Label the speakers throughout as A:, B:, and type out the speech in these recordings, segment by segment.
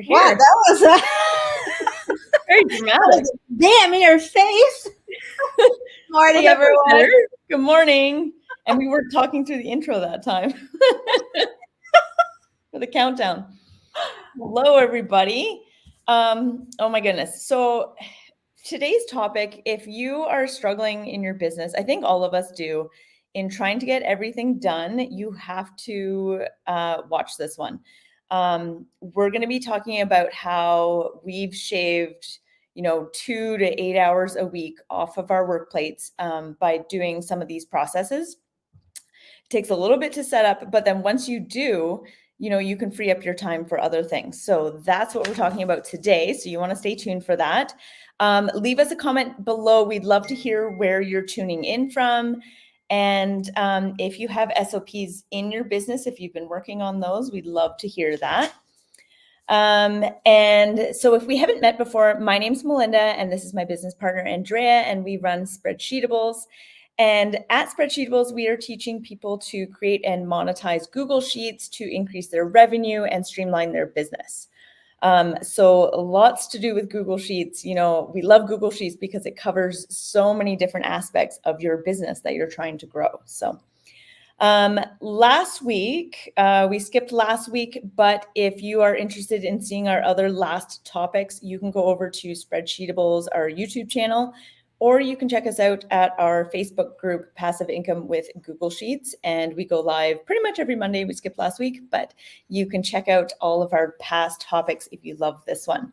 A: here.
B: Wow, that was
A: very dramatic.
B: Damn in your face. Morning, everyone.
A: Good morning. And we were talking through the intro that time for the countdown. Hello, everybody. Oh my goodness. So today's topic, if you are struggling in your business, I think all of us do, in trying to get everything done, you have to watch this one. We're going to be talking about how we've shaved 2 to 8 hours a week off of our work plates by doing some of these processes. It takes a little bit to set up, but then once you do, you can free up your time for other things. So that's what we're talking about today. So you want to stay tuned for that. Leave us a comment below. We'd love to hear where you're tuning in from. And if you have SOPs in your business, if you've been working on those, we'd love to hear that. And so if we haven't met before, my name's Melinda, and this is my business partner, Andrea, and we run Spreadsheetables. And at Spreadsheetables, we are teaching people to create and monetize Google Sheets to increase their revenue and streamline their business. So lots to do with Google Sheets. We love Google Sheets because it covers so many different aspects of your business that you're trying to grow. So last week, we skipped last week, but if you are interested in seeing our other last topics, you can go over to Spreadsheetables, our YouTube channel, or you can check us out at our Facebook group, Passive Income with Google Sheets. And we go live pretty much every Monday. We skipped last week, but you can check out all of our past topics if you love this one.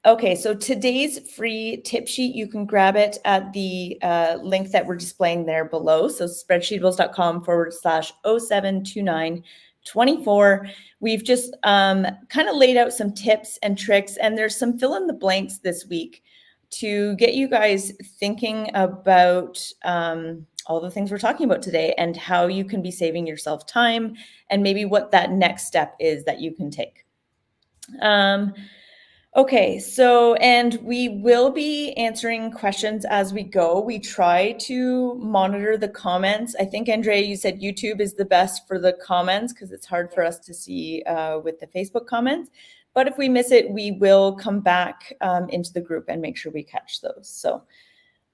A: Okay, so today's free tip sheet, you can grab it at the link that we're displaying there below. So spreadsheetables.com/072924. We've just kind of laid out some tips and tricks, and there's some fill in the blanks this week to get you guys thinking about all the things we're talking about today and how you can be saving yourself time and maybe what that next step is that you can take. Okay, so, and we will be answering questions as we go. We try to monitor the comments. I think, Andrea, you said YouTube is the best for the comments because it's hard for us to see with the Facebook comments. But if we miss it, we will come back into the group and make sure we catch those. So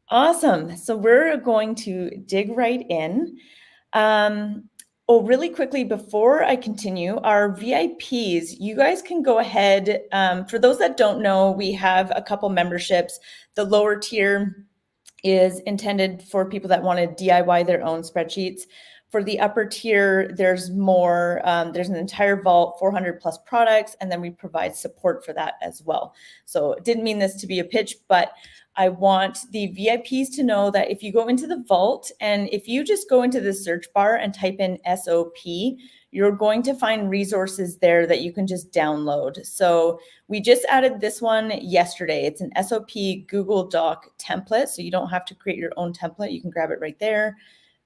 A: awesome. So we're going to dig right in. Really quickly, before I continue, our VIPs, you guys can go ahead. For those that don't know, we have a couple memberships. The lower tier is intended for people that want to DIY their own spreadsheets. For the upper tier, there's more, there's an entire vault, 400 plus products, and then we provide support for that as well. So didn't mean this to be a pitch, but I want the VIPs to know that if you go into the vault and if you just go into the search bar and type in SOP, you're going to find resources there that you can just download. So we just added this one yesterday. It's an SOP Google Doc template. So you don't have to create your own template. You can grab it right there.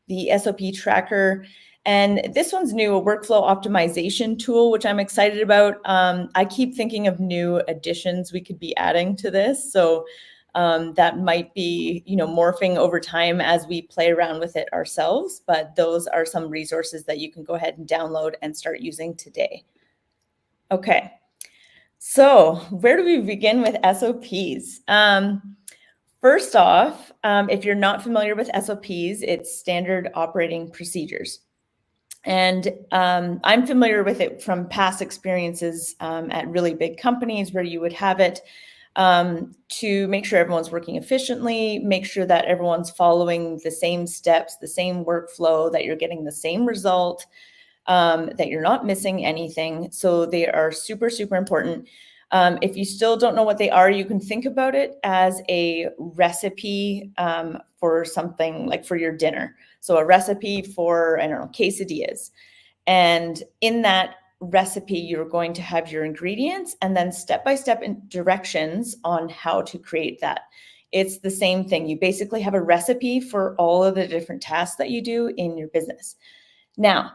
A: The SOP tracker. And this one's new, a workflow optimization tool, which I'm excited about. I keep thinking of new additions we could be adding to this. So that might be, morphing over time as we play around with it ourselves. But those are some resources that you can go ahead and download and start using today. Okay. So where do we begin with SOPs? First off, if you're not familiar with SOPs, it's standard operating procedures. And I'm familiar with it from past experiences at really big companies where you would have it to make sure everyone's working efficiently, make sure that everyone's following the same steps, the same workflow, that you're getting the same result, that you're not missing anything. So they are super, super important. If you still don't know what they are, you can think about it as a recipe for something like for your dinner. So a recipe for, quesadillas. And in that recipe, you're going to have your ingredients and then step-by-step directions on how to create that. It's the same thing. You basically have a recipe for all of the different tasks that you do in your business. Now,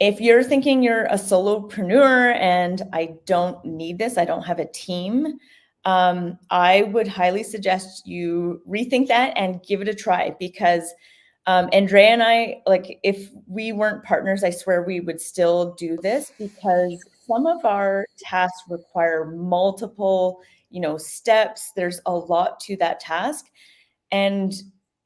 A: if you're thinking you're a solopreneur and I don't need this, I don't have a team, I would highly suggest you rethink that and give it a try, because Andrea and I, if we weren't partners, I swear we would still do this, because some of our tasks require multiple, steps. There's a lot to that task. And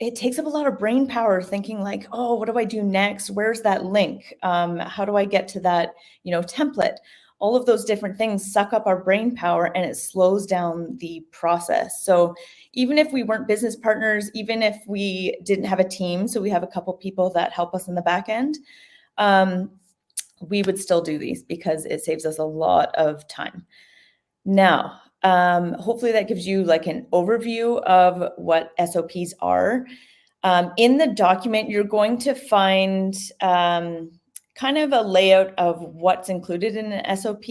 A: it takes up a lot of brain power thinking like, oh, what do I do next? Where's that link? How do I get to that, template? All of those different things suck up our brain power and it slows down the process. So even if we weren't business partners, even if we didn't have a team, so we have a couple people that help us in the back end, we would still do these because it saves us a lot of time. Now, hopefully that gives you like an overview of what SOPs are. In the document, you're going to find kind of a layout of what's included in an SOP.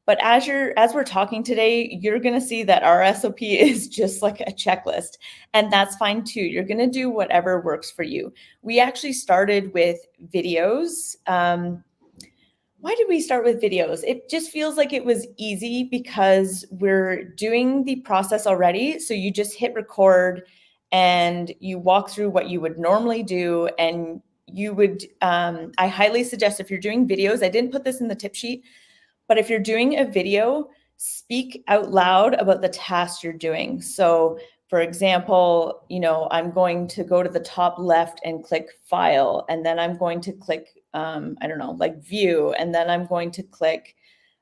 A: But as we're talking today, you're going to see that our SOP is just like a checklist, and that's fine too. You're going to do whatever works for you. We actually started with videos. Why did we start with videos? It just feels like it was easy because we're doing the process already. So you just hit record and you walk through what you would normally do. And you would, I highly suggest if you're doing videos, I didn't put this in the tip sheet, but if you're doing a video, speak out loud about the tasks you're doing. So for example, I'm going to go to the top left and click file, and then I'm going to click, like view, and then I'm going to click.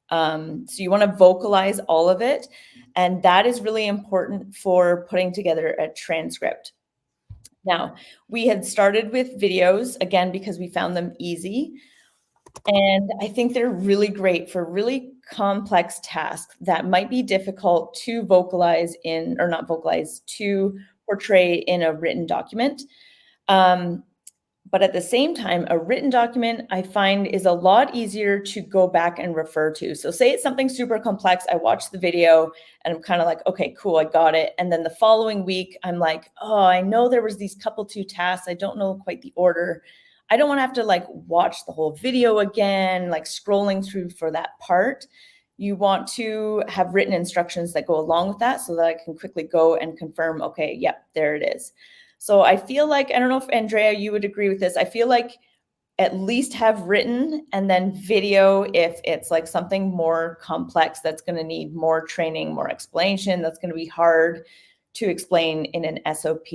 A: So you want to vocalize all of it. And that is really important for putting together a transcript. Now, we had started with videos, again, because we found them easy. And I think they're really great for really complex tasks that might be difficult to to portray in a written document. But at the same time, a written document I find is a lot easier to go back and refer to. So say it's something super complex, I watch the video and I'm kind of like, okay, cool, I got it. And then the following week, I'm like, oh, I know there was these couple two tasks. I don't know quite the order. I don't want to have to like watch the whole video again, like scrolling through for that part. You want to have written instructions that go along with that so that I can quickly go and confirm, okay, yep, there it is. So I feel like, I don't know if Andrea, you would agree with this. I feel like at least have written and then video if it's like something more complex that's going to need more training, more explanation, that's going to be hard to explain in an SOP.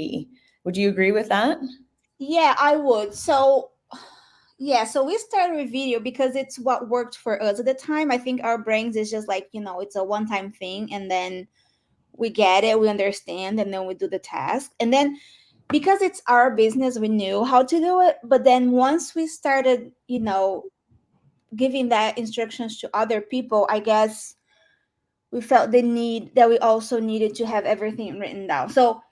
A: Would you agree with that?
B: Yeah, I would. So we started with video because it's what worked for us at the time. I think our brains is just like, it's a one-time thing, and then we get it, we understand, and then we do the task. And then because it's our business, we knew how to do it. But then once we started, giving that instructions to other people, I guess we felt the need that we also needed to have everything written down. So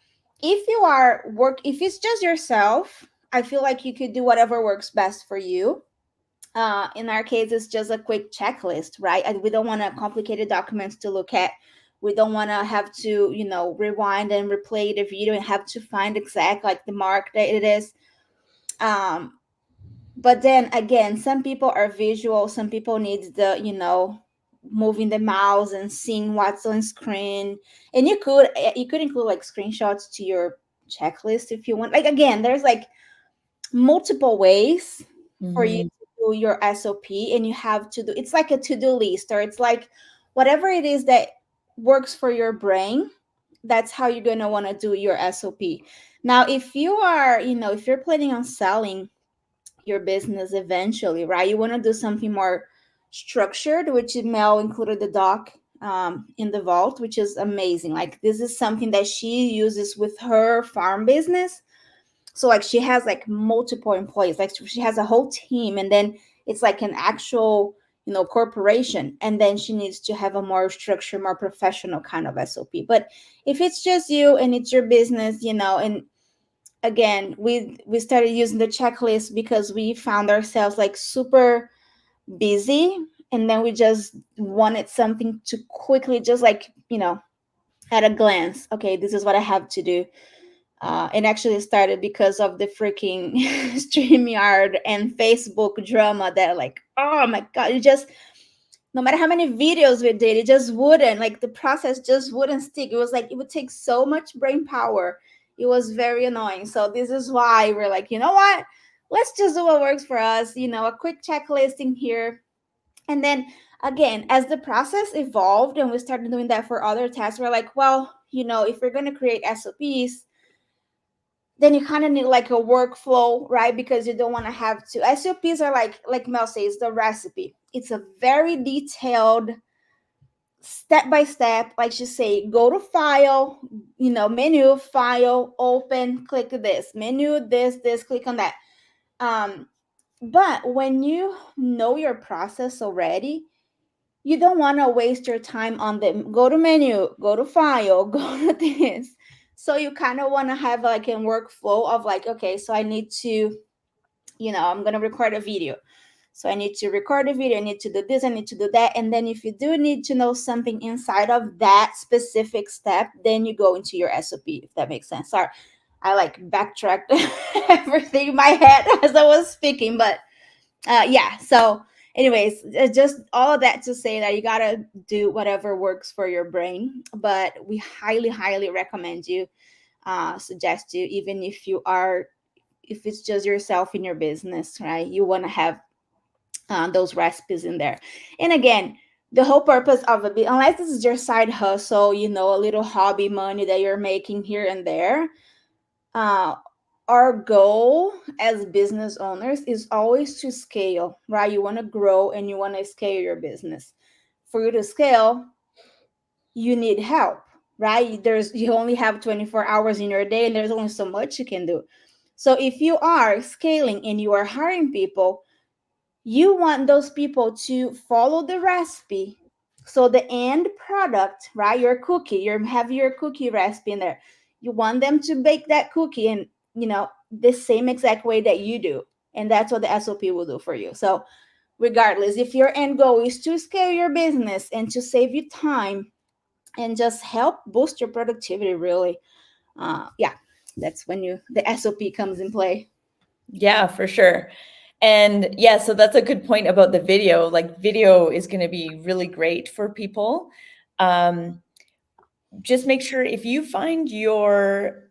B: if it's just yourself, I feel like you could do whatever works best for you. In our case, it's just a quick checklist, right? And we don't want complicated documents to look at. We don't want to have to, rewind and replay the video and have to find exactly like the mark that it is. But then again, some people are visual. Some people need the, moving the mouse and seeing what's on screen. And you could include like screenshots to your checklist if you want. Like again, there's like multiple ways for you to do your SOP, and you have to do, it's like a to-do list, or it's like whatever it is that works for your brain, that's how you're going to want to do your SOP. Now, if you are, if you're planning on selling your business eventually, right, you want to do something more structured, which Mel included the doc in the vault, which is amazing. Like this is something that she uses with her farm business. So like she has like multiple employees, like she has a whole team, and then it's like an actual, corporation. And then she needs to have a more structured, more professional kind of SOP. But if it's just you and it's your business, and again, we started using the checklist because we found ourselves like super busy, and then we just wanted something to quickly, just like, at a glance, okay, this is what I have to do. And actually started because of the freaking StreamYard and Facebook drama that like, oh my God, it just, no matter how many videos we did, it just wouldn't, like the process just wouldn't stick. It was like, it would take so much brain power. It was very annoying. So this is why we're like, you know what? Let's just do what works for us. A quick checklist in here. And then again, as the process evolved and we started doing that for other tasks, we're like, well, if we're going to create SOPs, then you kind of need like a workflow, right? Because you don't want to have to. SOPs are like Mel says, the recipe. It's a very detailed step by step, like you say, go to file, menu, file, open, click this, menu, this, click on that. But when you know your process already, you don't want to waste your time on them. Go to menu, go to file, go to this. So you kind of want to have like a workflow of like, okay, so I need to, I'm going to record a video. So I need to record a video, I need to do this, I need to do that. And then if you do need to know something inside of that specific step, then you go into your SOP, if that makes sense. Sorry, I like backtracked everything in my head as I was speaking, but yeah. So anyways, just all of that to say that you gotta do whatever works for your brain, but we highly, highly recommend you, suggest you, even if it's just yourself in your business, right? You want to have those recipes in there. And again, the whole purpose of a bit, unless this is your side hustle, a little hobby money that you're making here and there, our goal as business owners is always to scale, right? You want to grow and you want to scale your business. For you to scale, you need help, right? You only have 24 hours in your day and there's only so much you can do. So if you are scaling and you are hiring people, you want those people to follow the recipe. So the end product, right? Your cookie, you have your cookie recipe in there. You want them to bake that cookie in, the same exact way that you do. And that's what the SOP will do for you. So regardless, if your end goal is to scale your business and to save you time and just help boost your productivity, really, yeah, that's when the SOP comes in play.
A: Yeah, for sure. And yeah, so that's a good point about the video. Like video is going to be really great for people. Just make sure if you find your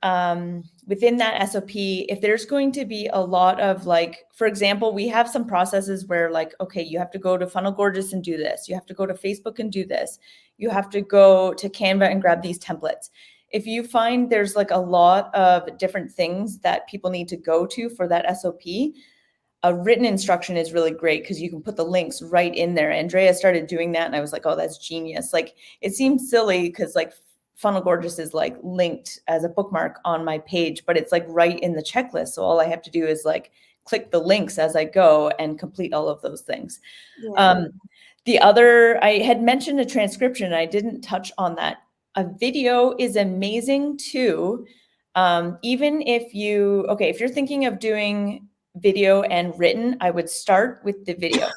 A: within that SOP, if there's going to be a lot of like, for example, we have some processes where like, okay, you have to go to Funnel Gorgeous and do this. You have to go to Facebook and do this. You have to go to Canva and grab these templates. If you find there's like a lot of different things that people need to go to for that SOP, a written instruction is really great because you can put the links right in there. Andrea started doing that and I was like, oh, that's genius. Like it seems silly because like Funnel Gorgeous is like linked as a bookmark on my page, but it's like right in the checklist. So all I have to do is like click the links as I go and complete all of those things.
B: Yeah.
A: The other, I had mentioned a transcription. I didn't touch on that. A video is amazing too. Even if if you're thinking of doing video and written, I would start with the video.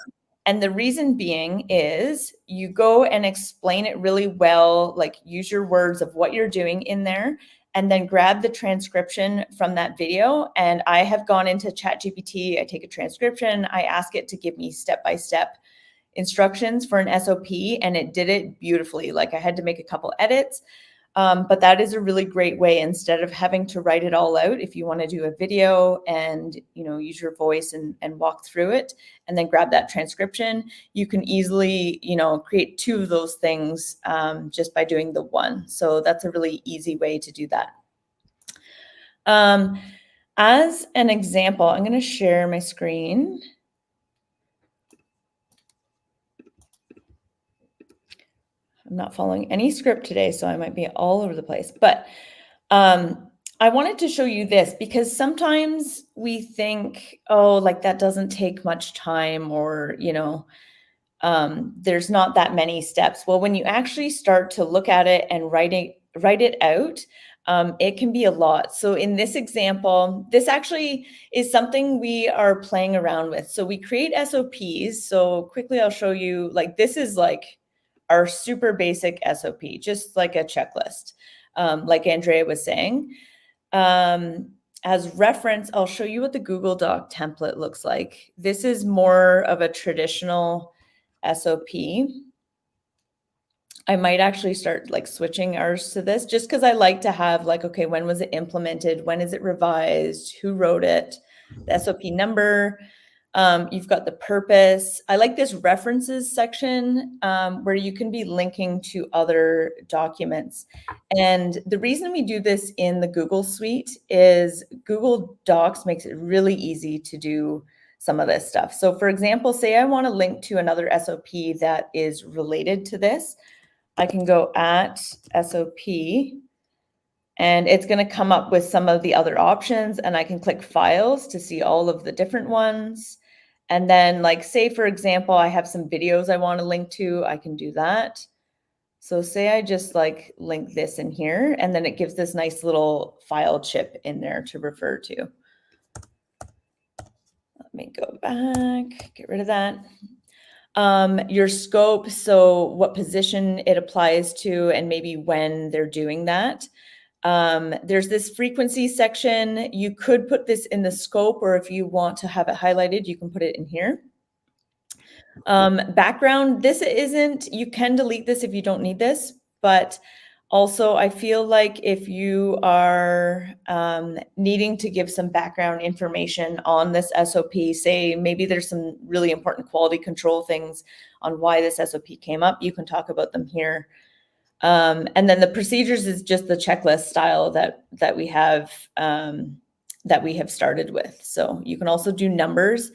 A: And the reason being is you go and explain it really well, like use your words of what you're doing in there, and then grab the transcription from that video. And I have gone into ChatGPT, I take a transcription, I ask it to give me step-by-step instructions for an SOP, and it did it beautifully. Like I had to make a couple edits. But that is a really great way, instead of having to write it all out, if you want to do a video and use your voice and walk through it and then grab that transcription, you can easily create two of those things just by doing the one. So that's a really easy way to do that. As an example, I'm going to share my screen. I'm not following any script today, so I might be all over the place. But I wanted to show you this because sometimes we think, oh, like that doesn't take much time, or, there's not that many steps. Well, when you actually start to look at it and write it out, it can be a lot. So in this example, this actually is something we are playing around with. So we create SOPs. So quickly, I'll show you, like, this is like our super basic SOP, just like a checklist, like Andrea was saying. As reference, I'll show you what the Google Doc template looks like. This is more of a traditional SOP. I might actually start like switching ours to this, just because I like to have like, okay, when was it implemented? When is it revised? Who wrote it? The SOP number. You've got the purpose. I like this references section where you can be linking to other documents. And the reason we do this in the Google Suite is Google Docs makes it really easy to do some of this stuff. So for example, say I want to link to another SOP that is related to this. I can go at SOP and it's going to come up with some of the other options, and I can click files to see all of the different ones. And then like, say for example, I have some videos I want to link to, I can do that. So say I just like link this in here, and then it gives this nice little file chip in there to refer to. Let me go back, get rid of that. Your scope, so what position it applies to and maybe when they're doing that. There's this frequency section. You could put this in the scope, or if you want to have it highlighted, you can put it in here. Background, this isn't, you can delete this if you don't need this, but also I feel like if you are needing to give some background information on this SOP, say maybe there's some really important quality control things on why this SOP came up, you can talk about them here. And then the procedures is just the checklist style that we have started with. So you can also do numbers.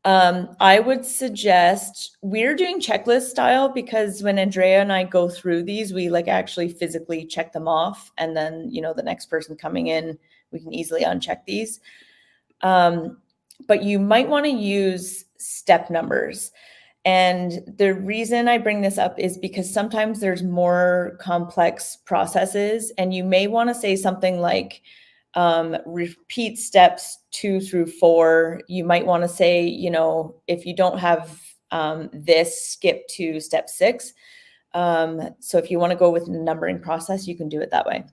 A: I would suggest we're doing checklist style because when Andrea and I go through these, we like actually physically check them off, and then the next person coming in, we can easily uncheck these. But you might want to use step numbers. And the reason I bring this up is because sometimes there's more complex processes, and you may want to say something like repeat steps 2 through 4. You might want to say, if you don't have this, skip to step 6. So if you want to go with the numbering process, you can do it that way.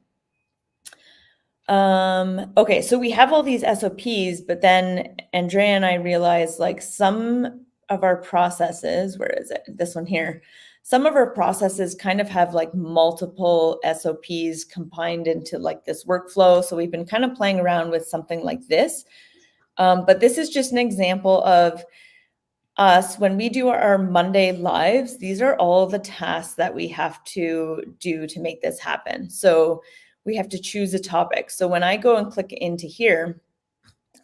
A: Okay, so we have all these SOPs, but then Andrea and I realized like some of our processes, where is it? This one here. Some of our processes kind of have like multiple SOPs combined into like this workflow. So we've been kind of playing around with something like this. But this is just an example of us when we do our Monday lives. These are all the tasks that we have to do to make this happen. So we have to choose a topic. So when I go and click into here,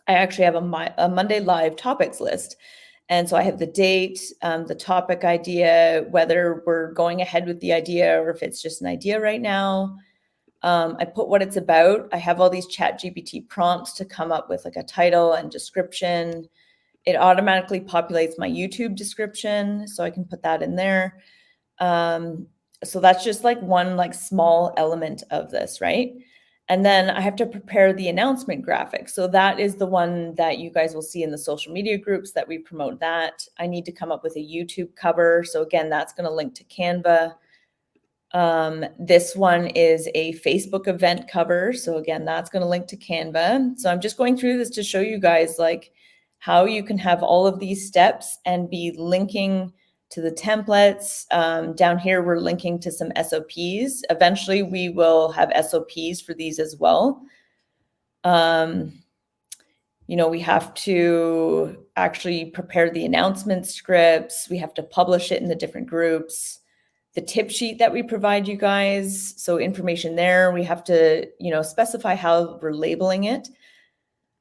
A: I actually have a Monday live topics list. And so I have the date, the topic idea, whether we're going ahead with the idea or if it's just an idea right now. I put what it's about. I have all these ChatGPT prompts to come up with like a title and description. It automatically populates my YouTube description, so I can put that in there. So that's just like one like small element of this, right? And then I have to prepare the announcement graphic. So that is the one that you guys will see in the social media groups that we promote that. I need to come up with a YouTube cover. So again, that's going to link to Canva. This one is a Facebook event cover. So again, that's going to link to Canva. So I'm just going through this to show you guys like how you can have all of these steps and be linking to the templates. Down here, we're linking to some SOPs. Eventually, we will have SOPs for these as well. We have to actually prepare the announcement scripts. We have to publish it in the different groups. The tip sheet that we provide you guys, so information there. We have to, specify how we're labeling it,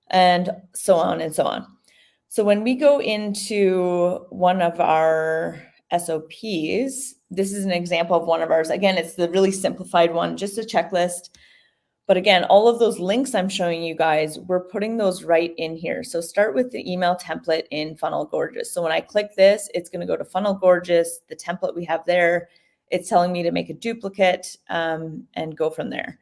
A: and so on and so on. So when we go into one of our SOPs, this is an example of one of ours. Again, it's the really simplified one, just a checklist. But again, all of those links I'm showing you guys, we're putting those right in here. So start with the email template in Funnel Gorgeous. So when I click this, it's going to go to Funnel Gorgeous, the template we have there. It's telling me to make a duplicate and go from there.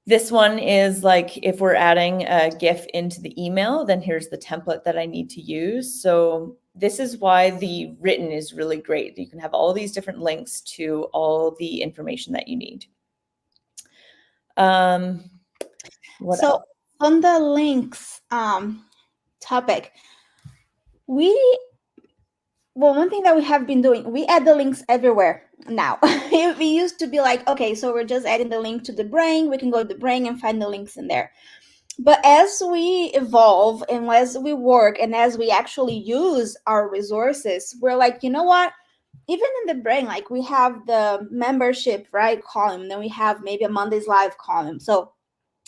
A: This one is like if we're adding a GIF into the email, then here's the template that I need to use. So this is why the written is really great. You can have all these different links to all the information that you need. What
B: so
A: else?
B: On the links topic, one thing that we have been doing, we add the links everywhere now. We used to be like, okay, so we're just adding the link to the brain. We can go to the brain and find the links in there. But as we evolve and as we work and as we actually use our resources, we're like, you know what? Even in the brain, like we have the membership, right, column, then we have maybe a Monday's Live column. So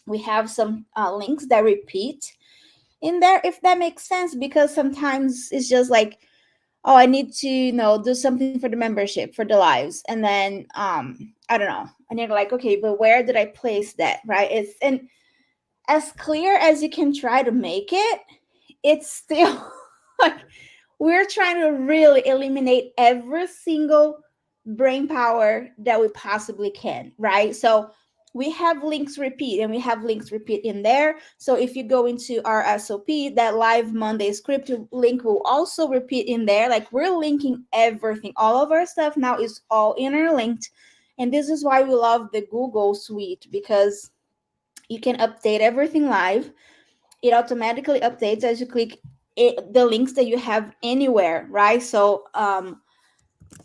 B: we have some links that repeat in there, if that makes sense, because sometimes it's just like, oh, I need to, do something for the membership, for the lives. And then I don't know. And you're like, okay, but where did I place that? Right. And as clear as you can try to make it, it's still like we're trying to really eliminate every single brain power that we possibly can, right? So we have links repeat and we have links repeat in there. So if you go into our SOP, that live Monday script link will also repeat in there. Like we're linking everything. All of our stuff now is all interlinked. And this is why we love the Google Suite, because you can update everything live. It automatically updates as you click the links that you have anywhere, right? So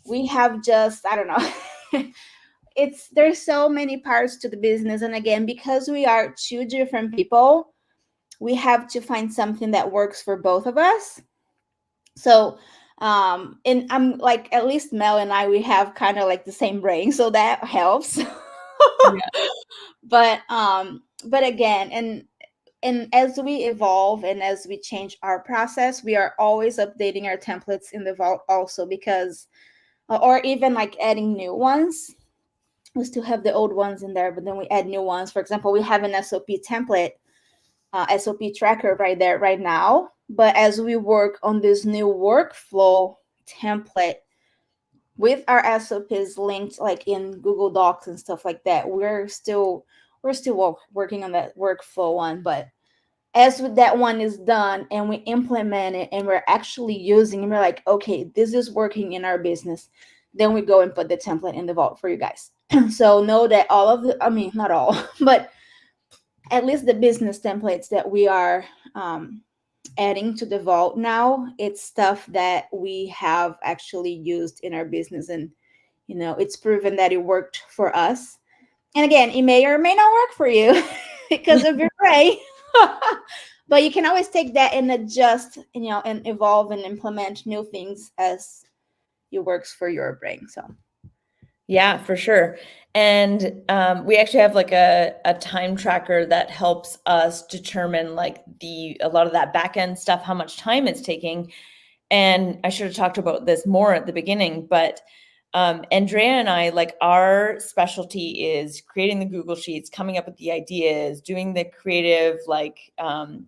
B: we have just, I don't know. There's so many parts to the business, and again, because we are two different people, we have to find something that works for both of us. So and I'm like, at least Mel and I, we have kind of like the same brain, so that helps.
A: Yeah.
B: But again, and as we evolve and as we change our process, we are always updating our templates in the vault also, because or even like adding new ones. We still have the old ones in there, but then we add new ones. For example, we have an SOP template, SOP tracker right there right now, but as we work on this new workflow template with our SOPs linked like in Google Docs and stuff like that, we're still working on that workflow one. But as with that one is done and we implement it and we're actually using and we're like, okay, this is working in our business, then we go and put the template in the vault for you guys. So know that all of the, I mean, not all, but at least the business templates that we are adding to the vault now, it's stuff that we have actually used in our business. And it's proven that it worked for us. And again, it may or may not work for you because of your brain. But you can always take that and adjust, and evolve and implement new things as it works for your brain. So
A: Yeah, for sure. And we actually have like a time tracker that helps us determine like a lot of that back end stuff, how much time it's taking. And I should have talked about this more at the beginning, but Andrea and I, like, our specialty is creating the Google Sheets, coming up with the ideas, doing the creative, like,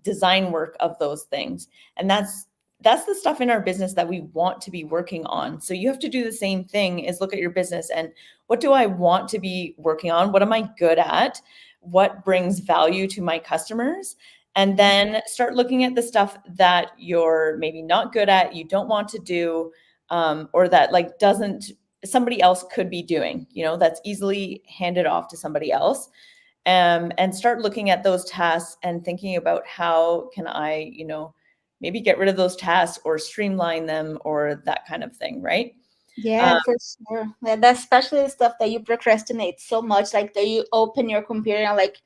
A: design work of those things. And that's the stuff in our business that we want to be working on. So you have to do the same thing, is look at your business and what do I want to be working on? What am I good at? What brings value to my customers? And then start looking at the stuff that you're maybe not good at, you don't want to do, or that like somebody else could be doing, that's easily handed off to somebody else. And start looking at those tasks and thinking about how can I, maybe get rid of those tasks or streamline them or that kind of thing, right?
B: yeah, for sure. That's especially the stuff that you procrastinate so much, like that you open your computer and like,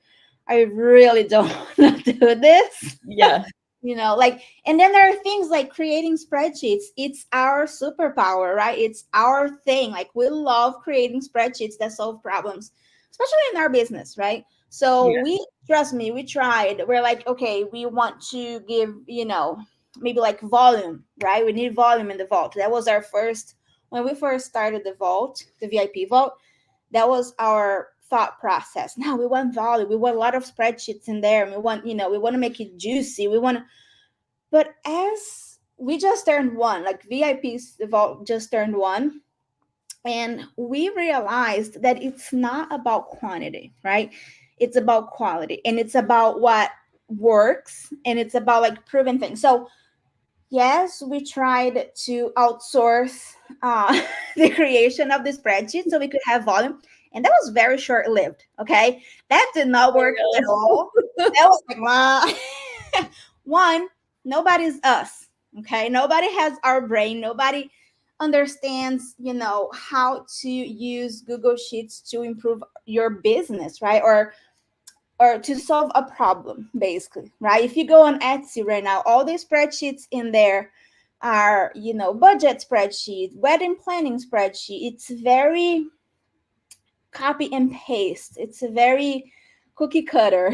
B: I really don't want to do this.
A: Yeah.
B: Like, and then there are things like creating spreadsheets. It's our superpower, right? It's our thing. Like, we love creating spreadsheets that solve problems, especially in our business, right? So
A: Yeah.
B: trust me, we tried. We're like, okay, we want to give, maybe like volume, right? We need volume in the vault. That was our first, when we first started the vault, the VIP vault, that was our thought process. Now we want volume. We want a lot of spreadsheets in there. And we want, we want to make it juicy. But as we just turned one, like VIPs, the vault just turned one, and we realized that it's not about quantity, right? It's about quality, and it's about what works, and it's about like proven things. So yes, we tried to outsource the creation of the spreadsheet so we could have volume, and that was very short lived. Okay, that did not work at all. That was like, wow. One, nobody's us. Okay, nobody has our brain. Nobody understands, how to use Google Sheets to improve your business, right? Or or to solve a problem, basically, right? If you go on Etsy right now, all these spreadsheets in there are, budget spreadsheet, wedding planning spreadsheet. It's very copy and paste. It's a very cookie cutter,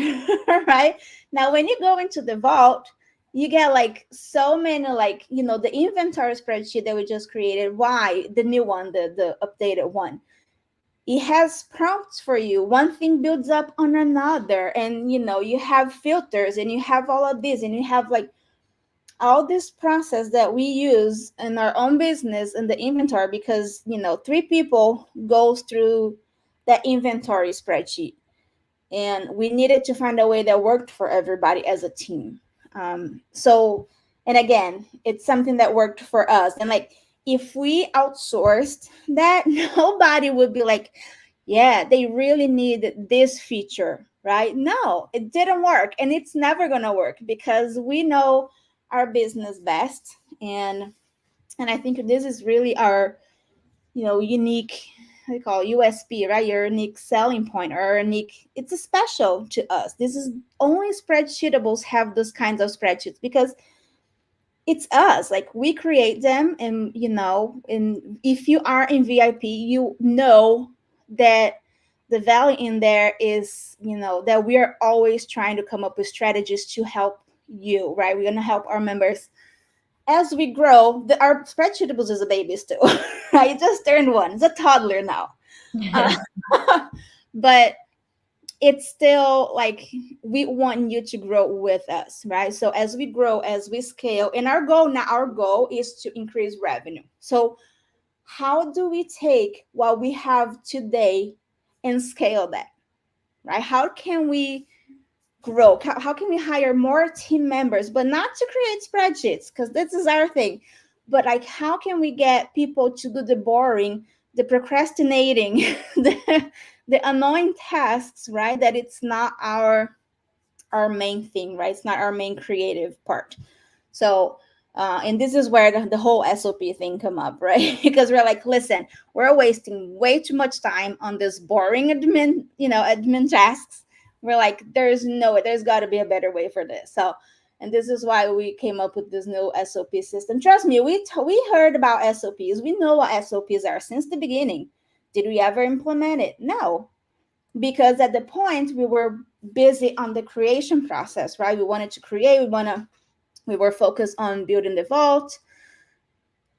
B: right? Now, when you go into the vault, you get like so many, like, the inventory spreadsheet that we just created. Why? The new one, the updated one. It has prompts for you. One thing builds up on another. And, you have filters and you have all of this and you have like all this process that we use in our own business in the inventory because, three people goes through that inventory spreadsheet, and we needed to find a way that worked for everybody as a team. So, and again, it's something that worked for us. And like, if we outsourced that, nobody would be like, yeah, they really need this feature, right? No, it didn't work, and it's never going to work because we know our business best. And I think this is really our, unique, how do you call it, USP, right? Your unique selling point, or unique, it's a special to us. This is only Spreadsheetables have those kinds of spreadsheets because it's us. Like, we create them, and and if you are in VIP, you know that the value in there is, that we are always trying to come up with strategies to help you, right? We're going to help our members as we grow. Our Spreadsheetables is a baby still, right? It just turned one. It's a toddler now. Uh, but it's still like, we want you to grow with us, right? So as we grow, as we scale, and our goal is to increase revenue. So how do we take what we have today and scale that, right? How can we grow? How can we hire more team members, but not to create spreadsheets, because this is our thing, but like, how can we get people to do the boring, the procrastinating, the annoying tasks, right? That it's not our main thing, right? It's not our main creative part. So and this is where the whole SOP thing come up, right? Because we're like, listen, we're wasting way too much time on this boring admin tasks. We're like, there's got to be a better way for this. So, and this is why we came up with this new SOP system. Trust me, we heard about SOPs. We know what SOPs are since the beginning. Did we ever implement it? No, because at the point we were busy on the creation process, right? We wanted to create. We were focused on building the vault,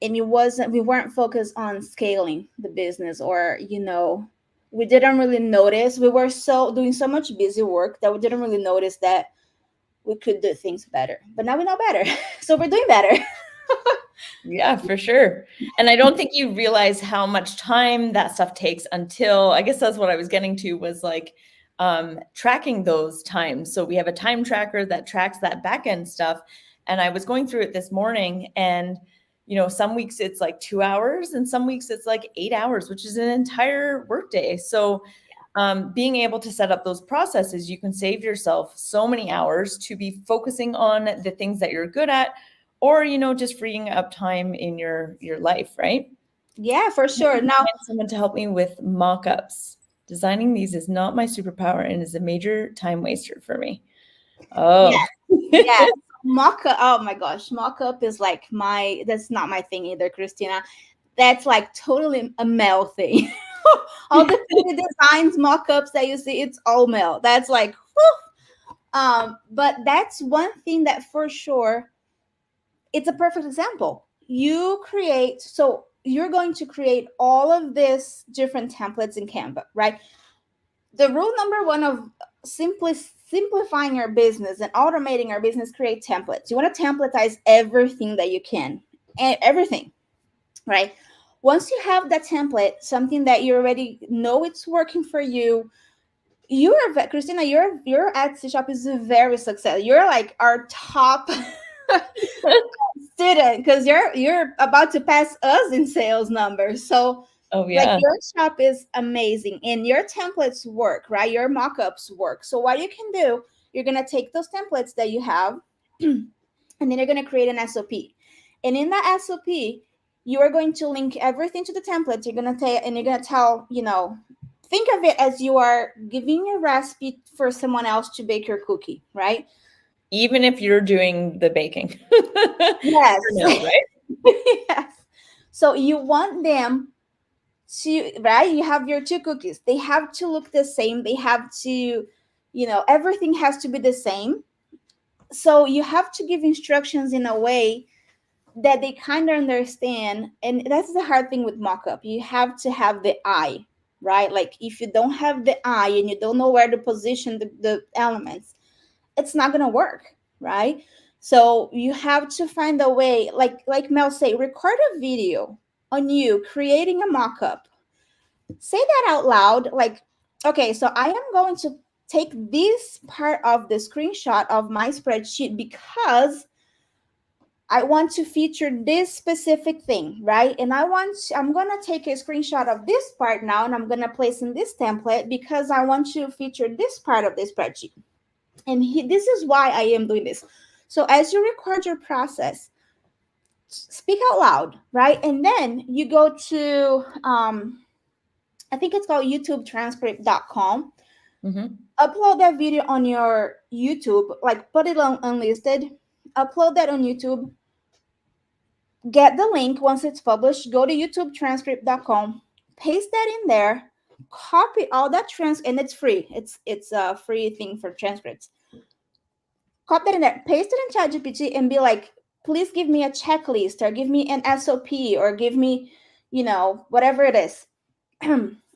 B: and we weren't focused on scaling the business, or we didn't really notice. We were doing so much busy work that we didn't really notice that we could do things better. But now we know better. So we're doing better.
A: Yeah, for sure. And I don't think you realize how much time that stuff takes until, I guess that's what I was getting to, was like tracking those times. So we have a time tracker that tracks that back end stuff. And I was going through it this morning, and some weeks it's like 2 hours and some weeks it's like 8 hours, which is an entire workday. So being able to set up those processes, you can save yourself so many hours to be focusing on the things that you're good at, or just freeing up time in your life, right?
B: Yeah, for sure. Now,
A: Find someone to help me with mock-ups. Designing these is not my superpower and is a major time waster for me. Oh,
B: yeah, mock-up. Oh my gosh, mock-up is like that's not my thing either, Christina. That's like totally a male thing. All the 3D designs, mock-ups that you see, it's all male. That's like, whew. But that's one thing that for sure, it's a perfect example. So you're going to create all of these different templates in Canva, right? The rule number one of simplifying your business and automating our business, create templates. You want to templatize everything that you can, and everything, right? Once you have that template, something that you already know it's working for you, Christina, your Etsy shop is a very successful. You're like our top student, because you're about to pass us in sales numbers. So
A: oh
B: like,
A: yeah.
B: your shop is amazing and your templates work, right? Your mock-ups work. So what you can do, you're going to take those templates that you have and then you're going to create an SOP. And in that SOP, you are going to link everything to the template. You're going to tell think of it as you are giving a recipe for someone else to bake your cookie, right?
A: Even if you're doing the baking.
B: Yes.
A: Right?
B: Yes. So you want them to, right? You have your two cookies. They have to look the same. They have to, everything has to be the same. So you have to give instructions in a way that they kind of understand. And that's the hard thing with mock-up. You have to have the eye, right? Like if you don't have the eye and you don't know where to position the elements, it's not gonna work, right? So you have to find a way, like Mel say, record a video on you creating a mock-up. Say that out loud, like, okay, so I am going to take this part of the screenshot of my spreadsheet because I want to feature this specific thing, right? And I'm going to take a screenshot of this part now and I'm going to place in this template because I want to feature this part of the spreadsheet. And this is why I am doing this. So as you record your process, speak out loud, right? And then you go to, I think it's called YouTubetranscript.com.
A: Mm-hmm.
B: Upload that video on your YouTube, like put it on unlisted, upload that on YouTube. Get the link once it's published, go to YouTubetranscript.com, paste that in there, copy all that and it's free. It's a free thing for transcripts. Copy that in there, paste it in ChatGPT and be like, please give me a checklist or give me an SOP or give me, whatever it is.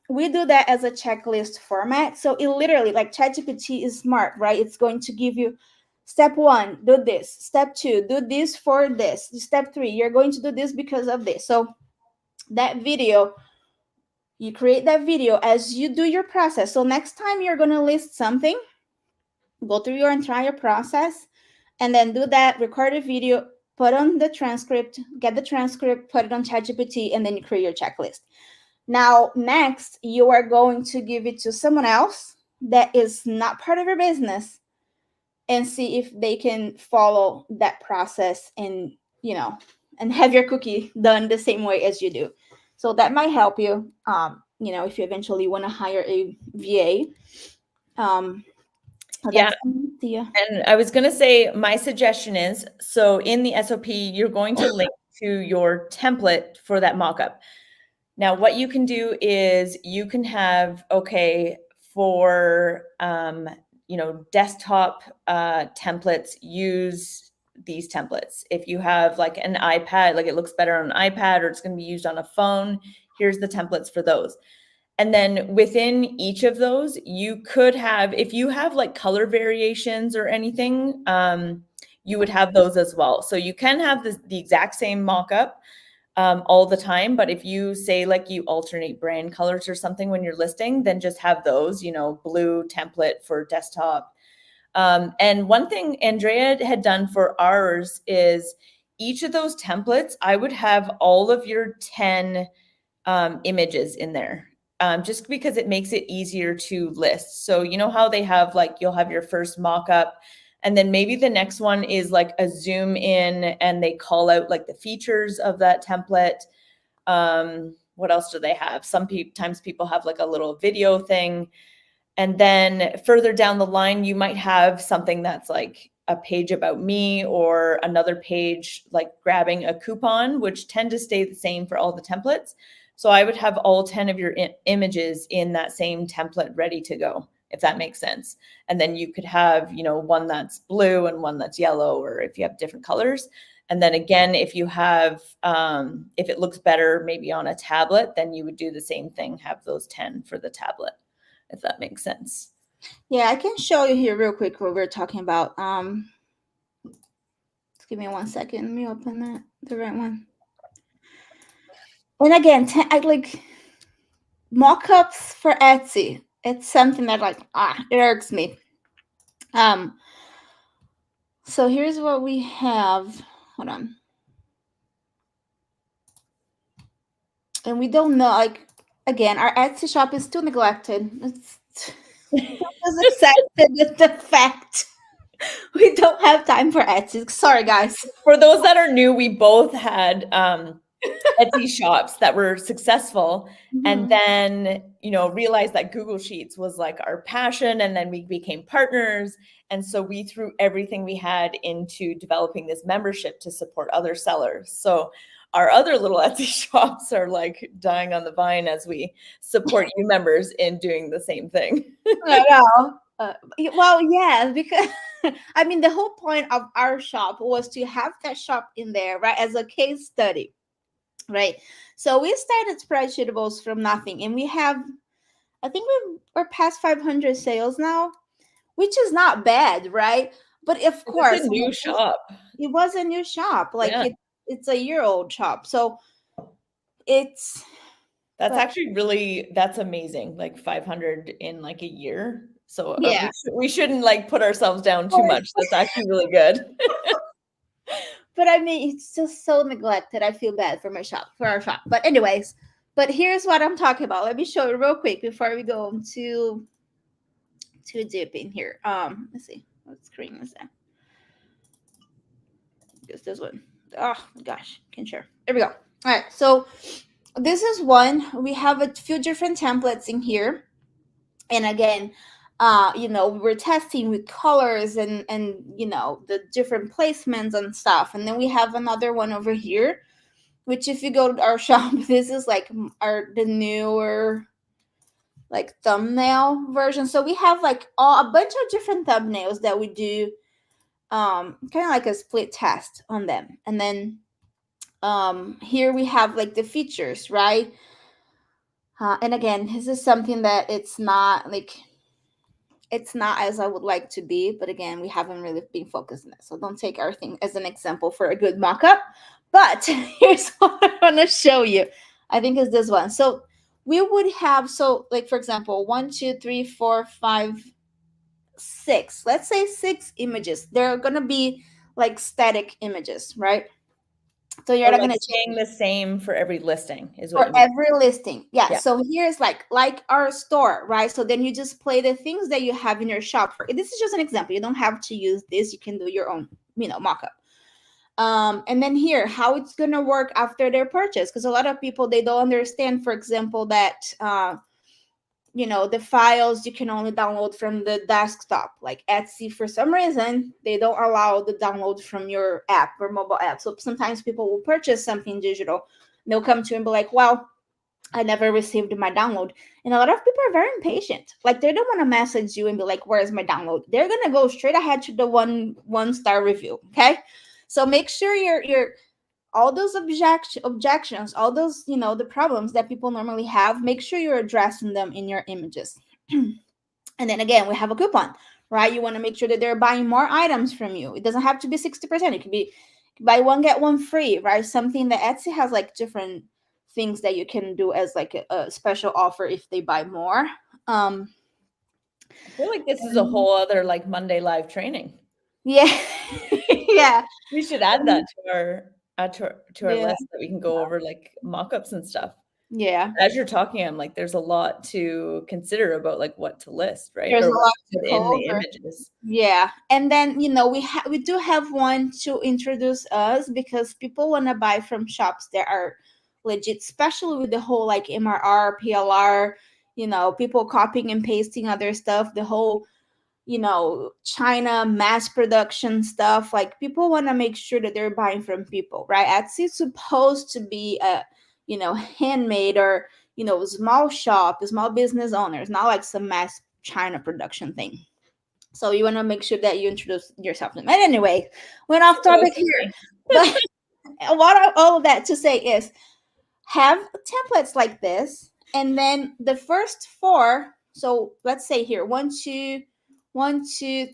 B: We do that as a checklist format. So it literally, like ChatGPT is smart, right? It's going to give you step 1, do this. Step 2, do this for this. Step 3, you're going to do this because of this. So that video, you create that video as you do your process. So next time you're going to list something, go through your entire process and then do that, record a video, put on the transcript, get the transcript, put it on ChatGPT, and then you create your checklist. Now, next, you are going to give it to someone else that is not part of your business and see if they can follow that process and, and have your cookie done the same way as you do. So that might help you, if you eventually want to hire a VA.
A: Yeah. And I was going to say, my suggestion is, so in the SOP, you're going to link to your template for that mockup. Now, what you can do is you can have, okay, for, desktop templates, use these templates. If you have like an iPad, like it looks better on an iPad or it's going to be used on a phone, here's the templates for those. And then within each of those, you could have, if you have like color variations or anything, you would have those as well. So you can have the exact same mock-up all the time. But if you say like you alternate brand colors or something when you're listing, then just have those, blue template for desktop. And one thing Andrea had done for ours is each of those templates, I would have all of your 10 images in there. Just because it makes it easier to list. So you know how they have like, you'll have your first mock-up and then maybe the next one is like a zoom in and they call out like the features of that template. What else do they have? Sometimes people have like a little video thing. And then further down the line, you might have something that's like a page about me or another page like grabbing a coupon, which tend to stay the same for all the templates. So I would have all 10 of your images in that same template ready to go, if that makes sense. And then you could have, one that's blue and one that's yellow, or if you have different colors. And then again, if you have, if it looks better maybe on a tablet, then you would do the same thing, have those 10 for the tablet, if that makes sense.
B: Yeah, I can show you here real quick what we're talking about. Just give me 1 second. Let me open the right one. And again, like mock-ups for Etsy. It's something that it irks me. So here's what we have. Hold on. And we don't know, like, again, our Etsy shop is still neglected. It's accepted with the fact we don't have time for Etsy. Sorry, guys.
A: For those that are new, we both had Etsy shops that were successful, and then realized that Google Sheets was like our passion, and then we became partners, and so we threw everything we had into developing this membership to support other sellers. So our other little Etsy shops are like dying on the vine as we support you members in doing the same thing.
B: I know. Well, yeah, because I mean, the whole point of our shop was to have that shop in there, right, as a case study, right? So we started Spreadsheetables from nothing, and we have, I think we're past 500 sales now, which is not bad, right? But of course,
A: It's a new shop.
B: it was a new shop, like
A: Yeah.
B: it's a year-old shop, so it's
A: That's
B: but
A: actually that's amazing. Like 500 in like a year. So
B: yeah.
A: we shouldn't like put ourselves down too much. That's actually really good.
B: But I mean, it's just so neglected. I feel bad for our shop. But anyways, but here's what I'm talking about. Let me show you real quick before we go too deep in here. Let's see, what screen is that? Just this one. Oh my gosh, can share. There we go. All right, so this is one. We have a few different templates in here, and again, we're testing with colors and the different placements and stuff. And then we have another one over here, which if you go to our shop, this is like the newer like thumbnail version. So we have like a bunch of different thumbnails that we do, kind of like a split test on them. And then here we have like the features, right? And again, this is something that it's not as I would like to be, but again, we haven't really been focused on it. So don't take our thing as an example for a good mock-up. But here's what I want to show you. I think it's this one. So we would have, like for example, 1, 2, 3, 4, 5, 6. Let's say 6 images. They're gonna be like static images, right? So you're not
A: Like
B: gonna
A: staying the same for every listing is what
B: for
A: you mean.
B: every listing. Yeah.
A: Yeah.
B: So here's like our store, right? So then you just play the things that you have in your shop. This is just an example. You don't have to use this. You can do your own, mock-up. And then here, how it's gonna work after their purchase, because a lot of people, they don't understand, for example, that the files you can only download from the desktop. Like Etsy, for some reason, they don't allow the download from your app or mobile app. So sometimes people will purchase something digital. They'll come to you and be like, well, I never received my download. And a lot of people are very impatient. Like they don't want to message you and be like, where's my download? They're gonna go straight ahead to the one-star review. Okay. So make sure you're all those objections, all those, the problems that people normally have, make sure you're addressing them in your images. And then again, we have a coupon, right? You want to make sure that they're buying more items from you. It doesn't have to be 60%. It could be buy one, get one free, right? Something that Etsy has like different things that you can do as like a special offer if they buy more.
A: I feel like this is a whole other like Monday live training.
B: Yeah. Yeah.
A: We should add that to our
B: Yeah.
A: list, that we can go over like mock-ups and stuff.
B: Yeah.
A: As you're talking, I'm like, there's a lot to consider about like what to list, right?
B: There's
A: Or
B: a lot to
A: in
B: go
A: the
B: over.
A: images.
B: Yeah. And then, we do have one to introduce us, because people want to buy from shops that are legit, especially with the whole like MRR, PLR, people copying and pasting other stuff, the whole, China mass production stuff. Like people want to make sure that they're buying from people, right? Etsy's supposed to be a, handmade or, small shop, small business owners, not like some mass China production thing. So you want to make sure that you introduce yourself to them. And anyway, went off topic here. But what all of that to say is, have templates like this, and then the first 4. So let's say here, 1, 2,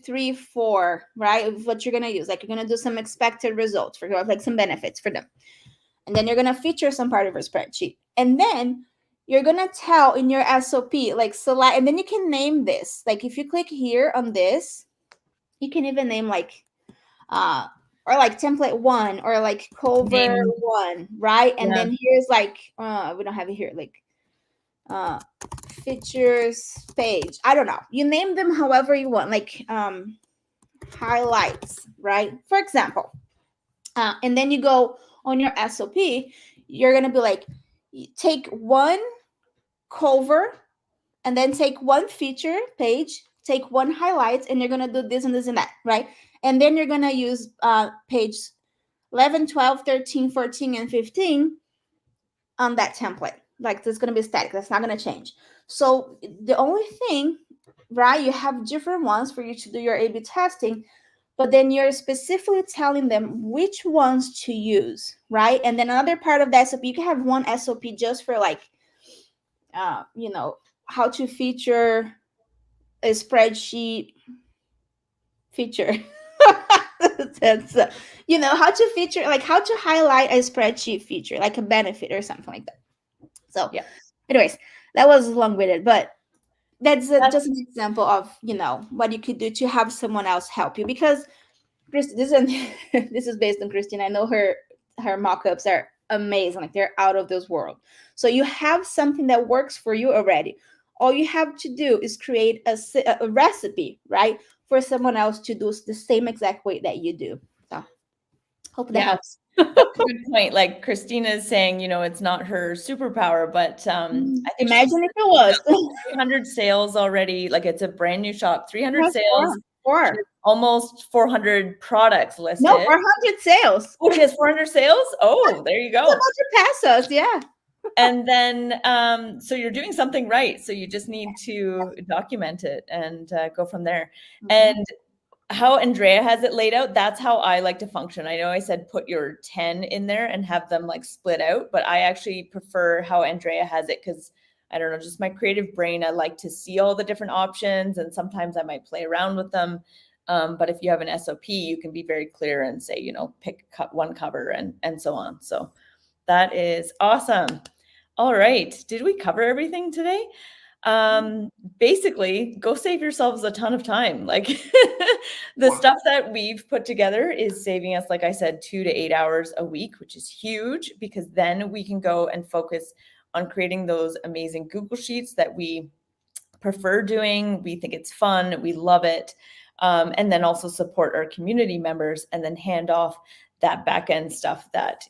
B: 3, 4, right? What you're gonna use, like you're gonna do some expected results for like some benefits for them, and then you're gonna feature some part of your spreadsheet, and then you're gonna tell in your SOP, like select, and then you can name this. Like if you click here on this, you can even name like or like template 1 or like cover 1, right? And then here's like we don't have it here, like features page. I don't know. You name them however you want, like highlights, right? For example. And then you go on your SOP, you're going to be like, take one cover and then take one feature page, take one highlights, and you're going to do this and this and that, right? And then you're going to use page 11, 12, 13, 14, and 15 on that template. Like, it's going to be static. That's not going to change. So the only thing, right, you have different ones for you to do your A/B testing, but then you're specifically telling them which ones to use, right? And then another part of the SOP, you can have one SOP just for like, how to feature a spreadsheet feature. That's, how to feature, like how to highlight a spreadsheet feature, like a benefit or something like that. So,
A: Yeah.
B: anyways, that was long-winded, but that's just an example of, what you could do to have someone else help you. Because this is based on Christine. I know her mock-ups are amazing. Like, they're out of this world. So you have something that works for you already. All you have to do is create a recipe, right, for someone else to do the same exact way that you do. So hope that helps.
A: That's a good point. Like Christina is saying, it's not her superpower, but I think
B: imagine if it was
A: 300 sales already. Like, it's a brand new shop, 300 sales,
B: four.
A: Almost 400 products listed.
B: No, 400 sales.
A: Oh, she has 400 sales. Oh, there you go.
B: About to pass us, yeah.
A: And then, so you're doing something right. So you just need to document it and go from there. Mm-hmm. And how Andrea has it laid out, that's how I like to function. I know I said put your 10 in there and have them like split out, but I actually prefer how Andrea has it because I don't know, just my creative brain, I like to see all the different options, and sometimes I might play around with them. But if you have an SOP, you can be very clear and say, pick one cover and so on. So that is awesome. All right. Did we cover everything today? Basically, go save yourselves a ton of time. Like the stuff that we've put together is saving us, like I said, 2 to 8 hours a week, which is huge, because then we can go and focus on creating those amazing Google Sheets that we prefer doing. We think it's fun. We love it. And then also support our community members and then hand off that back end stuff that,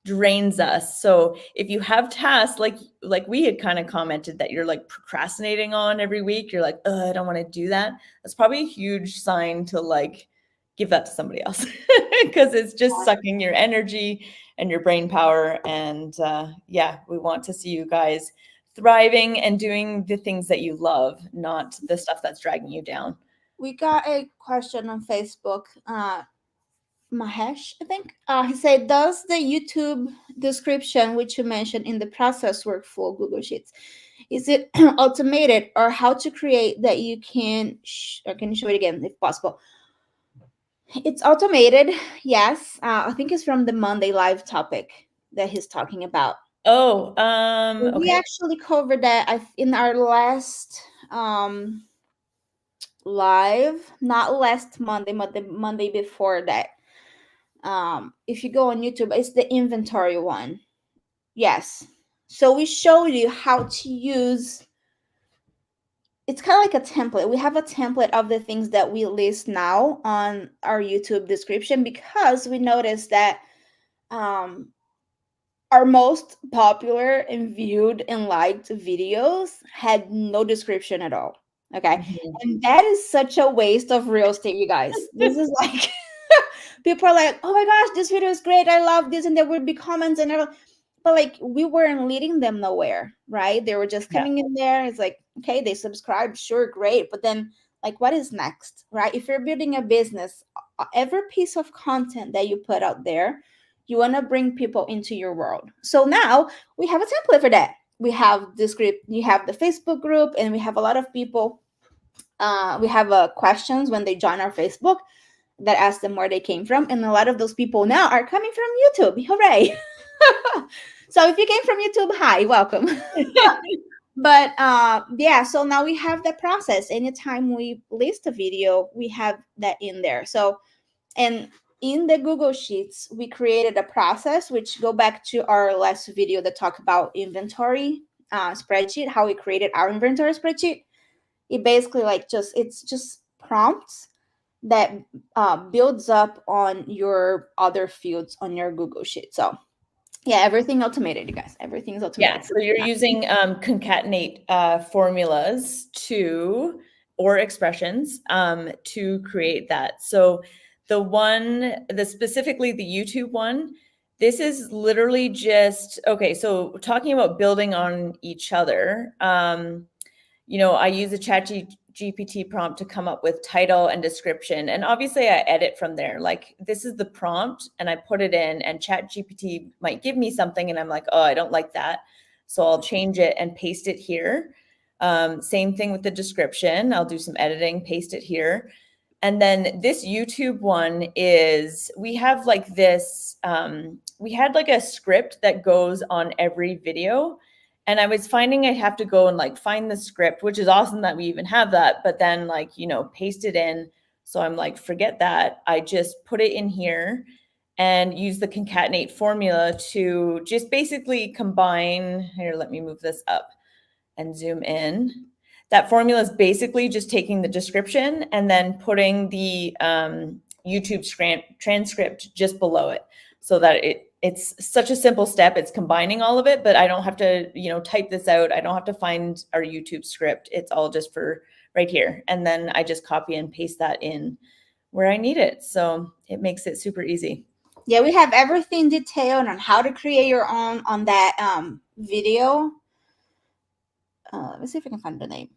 A: drains us. So if you have tasks like we had kind of commented that you're like procrastinating on every week, you're like, I don't want to do that. That's probably a huge sign to like give that to somebody else because it's just sucking your energy and your brain power. And we want to see you guys thriving and doing the things that you love, not the stuff that's dragging you down.
B: We got a question on Facebook. Mahesh, I think. He said, does the YouTube description, which you mentioned in the process workflow Google Sheets, is it automated, or how to create that you can, can you show it again if possible? It's automated, yes. I think it's from the Monday live topic that he's talking about.
A: Oh,
B: okay. We actually covered that in our last live, not last Monday, but the Monday before that. If you go on YouTube, it's the inventory one. Yes. So we showed you how to use, it's kind of like a template. We have a template of the things that we list now on our YouTube description, because we noticed that our most popular and viewed and liked videos had no description at all. Okay. Mm-hmm. And that is such a waste of real estate, you guys. This is like, people are like, oh my gosh, this video is great. I love this. And there would be comments and everything. But like, we weren't leading them nowhere, right? They were just coming in there. It's like, okay, they subscribed. Sure, great. But then like, what is next, right? If you're building a business, every piece of content that you put out there, you want to bring people into your world. So now we have a template for that. We have the script, you have the Facebook group, and we have a lot of people. We have questions when they join our Facebook that ask them where they came from. And a lot of those people now are coming from YouTube. Hooray. So if you came from YouTube, hi, welcome. But so now we have that process. Anytime we list a video, we have that in there. So, and in the Google Sheets, we created a process, which go back to our last video that talk about inventory spreadsheet, how we created our inventory spreadsheet. It basically it's just prompts that builds up on your other fields on your Google Sheet. So Yeah, everything automated, you guys. Everything's
A: Yeah,
B: automated.
A: so you're using concatenate formulas to, or expressions to create that. So specifically the YouTube one, this is literally just, okay, so talking about building on each other, I use a GPT prompt to come up with title and description. And obviously I edit from there. Like this is the prompt and I put it in, and chat GPT might give me something and I'm like, oh, I don't like that. So I'll change it and paste it here. Same thing with the description. I'll do some editing, paste it here. And then this YouTube one is, we have like this, we had like a script that goes on every video. And I was finding I have to go and like find the script, which is awesome that we even have that, but then like, paste it in. So I'm like, forget that. I just put it in here and use the concatenate formula to just basically combine. Here, let me move this up and zoom in. That formula is basically just taking the description and then putting the YouTube transcript just below it, so that it's such a simple step. It's combining all of it, but I don't have to, type this out. I don't have to find our YouTube script. It's all just for right here. And then I just copy and paste that in where I need it. So it makes it super easy.
B: Yeah, we have everything detailed on how to create your own on that video. Let me see if I can find the name.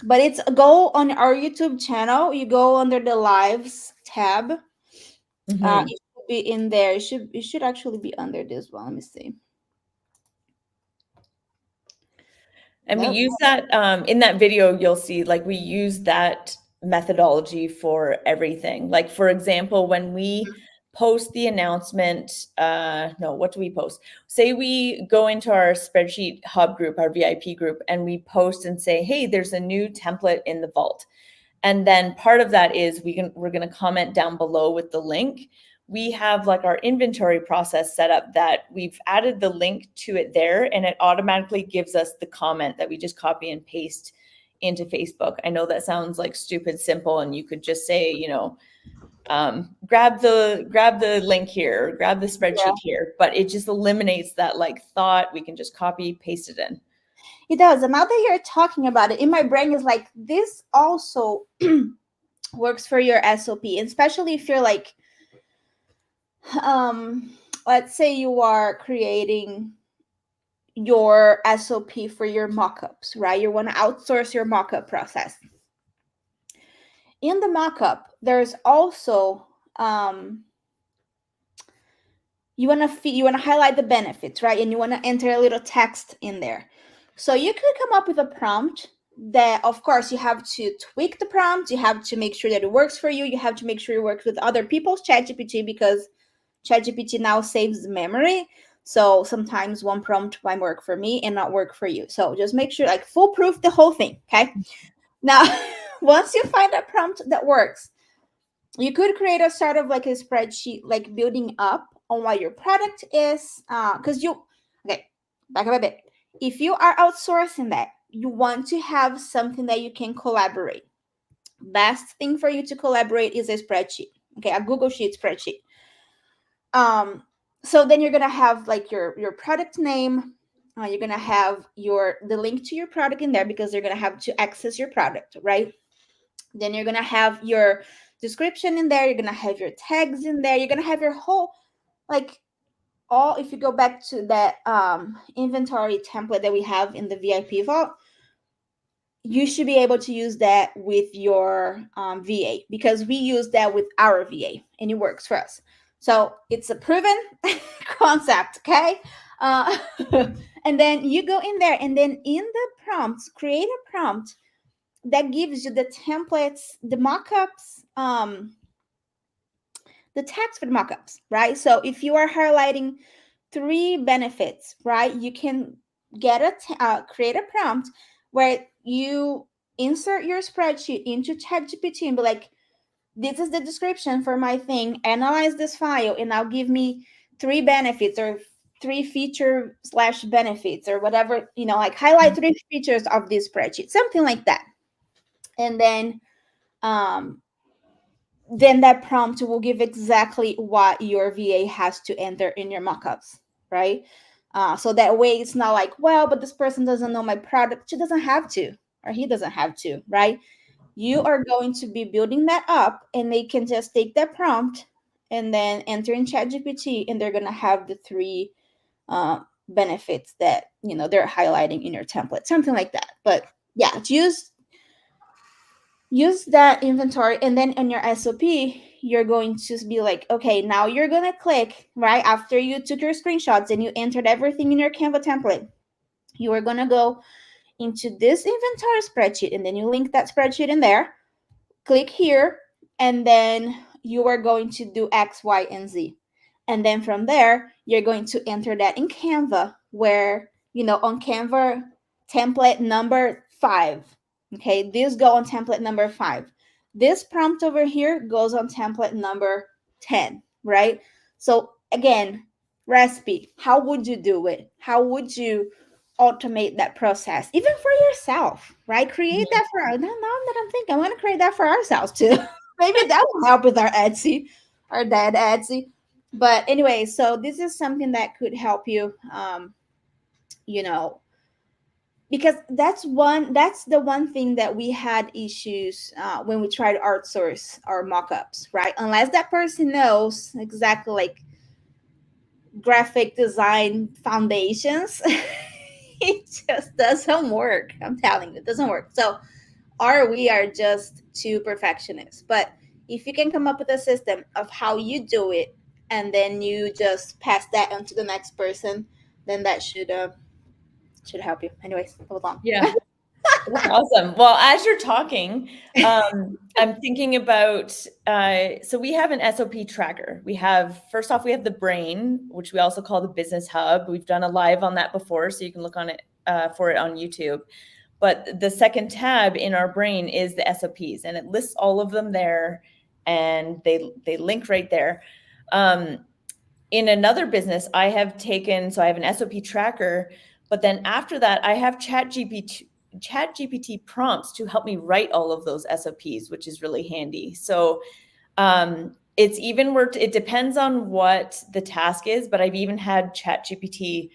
B: But it's go on our YouTube channel. You go under the lives tab.
A: Mm-hmm.
B: It should be in there. It should actually be under this one. Let me see.
A: And
B: Nope.
A: we use that in that video, you'll see like we use that methodology for everything. Like, for example, when we post the announcement, no, what do we post? Say we go into our spreadsheet hub group, our VIP group, and we post and say, hey, there's a new template in the vault. And then part of that is we're going to comment down below with the link. We have like our inventory process set up that we've added the link to it there, and it automatically gives us the comment that we just copy and paste into Facebook. I know that sounds like stupid simple, and you could just say, grab the link here, grab the spreadsheet here, but it just eliminates that like thought. We can just copy, paste it in.
B: It does. And now that you're talking about it, in my brain is like, this also works for your SOP, especially if you're like, let's say you are creating your SOP for your mockups, right? You want to outsource your mockup process. In the mockup, there's also you want to highlight the benefits, right? And you want to enter a little text in there. So you could come up with a prompt that, of course, you have to tweak the prompt. You have to make sure that it works for you. You have to make sure it works with other people's ChatGPT, because ChatGPT now saves memory. So sometimes one prompt might work for me and not work for you. So just make sure, like, foolproof the whole thing, okay? Now, once you find a prompt that works, you could create a sort of like a spreadsheet, like building up on what your product is. Because back up a bit. If you are outsourcing that, you want to have something that you can collaborate. Best thing for you to collaborate is a spreadsheet, okay, a Google Sheet spreadsheet. So then you're gonna have like your product name. You're gonna have the link to your product in there, because they're gonna have to access your product, right? Then you're gonna have your description in there. You're gonna have your tags in there. You're gonna have your whole, like, all. If you go back to that inventory template that we have in the VIP vault, you should be able to use that with your VA, because we use that with our VA and it works for us. So it's a proven concept, okay? And then you go in there, and then in the prompts, create a prompt that gives you the templates, the mockups, the text for the mockups, right? So if you are highlighting 3 benefits, right, you can create a prompt where you insert your spreadsheet into ChatGPT and be like, this is the description for my thing, analyze this file, and now give me 3 benefits or 3 feature / benefits or whatever, like highlight 3 features of this spreadsheet, something like that. And then that prompt will give exactly what your VA has to enter in your mockups. right? So that way it's not like, well, but this person doesn't know my product. She doesn't have to, or he doesn't have to, right? You are going to be building that up, and they can just take that prompt and then enter in ChatGPT, and they're going to have the three benefits that they're highlighting in your template, something like that. But yeah, use that inventory, and then in your SOP, you're going to be like, okay, now you're going to click right after you took your screenshots and you entered everything in your Canva template. You are going to go into this inventory spreadsheet, and then you link that spreadsheet in there. Click here, and then you are going to do X, Y, and Z. And then from there, you're going to enter that in Canva, where, on Canva template number 5. Okay, this go on template number 5. This prompt over here goes on template number 10, right? So again, recipe, how would you do it? How would you automate that process, even for yourself, right? Create that for now that I'm thinking, I want to create that for ourselves too. Maybe that will help with our Etsy, our dad Etsy. But anyway, so this is something that could help you, you know, because that's the one thing that we had issues when we tried to outsource our mock-ups, right? Unless that person knows exactly like graphic design foundations, it just doesn't work. I'm telling you, it doesn't work. So, or we are just too perfectionists. But if you can come up with a system of how you do it, and then you just pass that on to the next person, then that should help you. Anyways, hold on.
A: Yeah. That's awesome. Well, as you're talking, I'm thinking about, so we have an SOP tracker. First off, we have the brain, which we also call the business hub. We've done a live on that before, so you can look on it for it on YouTube. But the second tab in our brain is the SOPs, and it lists all of them there, and they link right there. In another business, I have an SOP tracker, but then after that, I have ChatGPT prompts to help me write all of those SOPs, which is really handy. So it's even worked. It depends on what the task is, but I've even had ChatGPT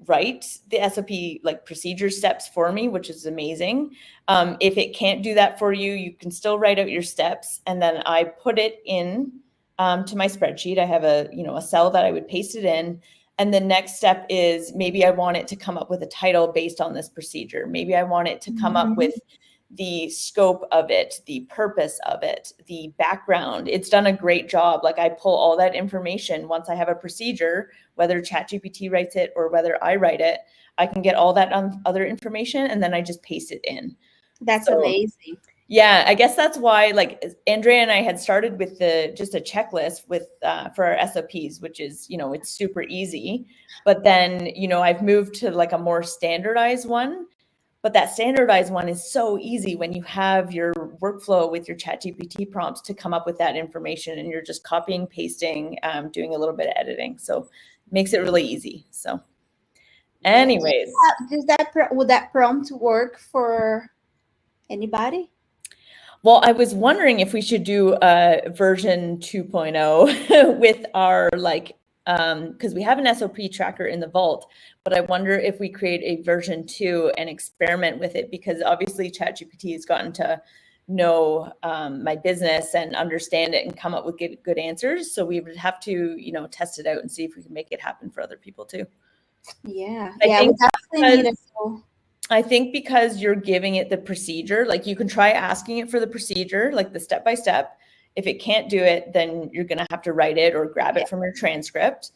A: write the SOP like procedure steps for me, which is amazing. If it can't do that for you, you can still write out your steps, and then I put it in to my spreadsheet. I have a cell that I would paste it in. And the next step is maybe I want it to come up with a title based on this procedure. Maybe I want it to come up with the scope of it, the purpose of it, the background. It's done a great job. Like I pull all that information once I have a procedure, whether ChatGPT writes it or whether I write it, I can get all that other information and then I just paste it in.
B: That's amazing.
A: Yeah, I guess that's why, like Andrea and I had started with just a checklist for our SOPs, which is, it's super easy. But then, I've moved to like a more standardized one. But that standardized one is so easy when you have your workflow with your ChatGPT prompts to come up with that information, and you're just copying, pasting, doing a little bit of editing. So it makes it really easy. So, anyways,
B: would that prompt work for anybody?
A: Well, I was wondering if we should do a version 2.0 with our because we have an SOP tracker in the vault, but I wonder if we create a version 2 and experiment with it, because obviously ChatGPT has gotten to know my business and understand it and come up with good answers. So we would have to, test it out and see if we can make it happen for other people too.
B: Yeah.
A: I think because you're giving it the procedure, like you can try asking it for the procedure, like the step-by-step. If it can't do it, then you're going to have to write it or grab it from your transcript.